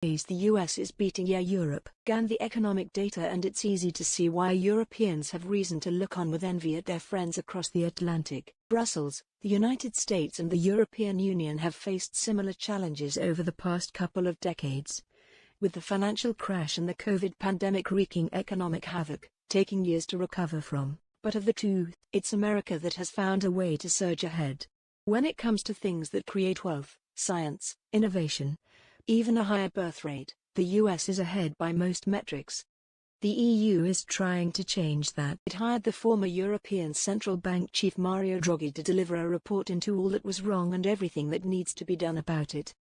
The US is beating Europe. Scan the economic data and it's easy to see why Europeans have reason to look on with envy at their friends across the Atlantic. Brussels, the United States and the European Union have faced similar challenges over the past couple of decades, with the financial crash and the COVID pandemic wreaking economic havoc, taking years to recover from. But of the two, it's America that has found a way to surge ahead. When it comes to things that create wealth, science, innovation, even a higher birth rate, the US is ahead by most metrics. The EU is trying to change that. It hired the former European Central Bank chief Mario Draghi to deliver a report into all that was wrong and everything that needs to be done about it.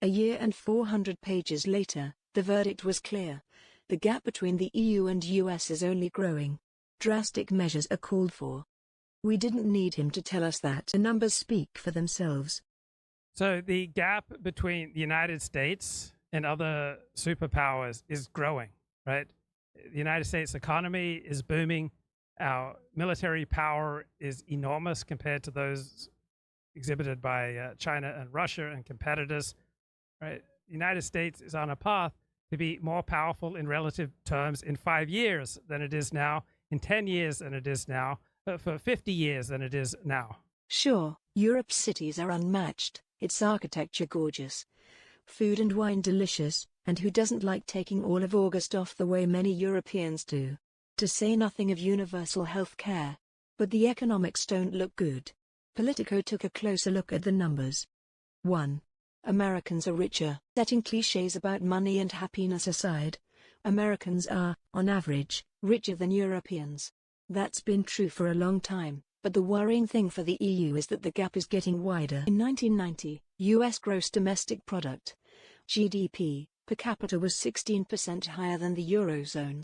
A year and 400 pages later, the verdict was clear. The gap between the EU and US is only growing. Drastic measures are called for. We didn't need him to tell us that. The numbers speak for themselves. So the gap between the United States and other superpowers is growing, right? The United States economy is booming. Our military power is enormous compared to those exhibited by China and Russia and competitors, right? The United States is on a path to be more powerful in relative terms in 5 years than it is now, in 10 years than it is now, for 50 years than it is now. Sure, Europe's cities are unmatched, its architecture gorgeous, food and wine delicious, and who doesn't like taking all of August off the way many Europeans do? To say nothing of universal health care. But the economics don't look good. Politico took a closer look at the numbers. 1. Americans are richer. Setting cliches about money and happiness aside, Americans are, on average, richer than Europeans. That's been true for a long time, but the worrying thing for the EU is that the gap is getting wider. In 1990, US gross domestic product, GDP, per capita was 16% higher than the Eurozone's.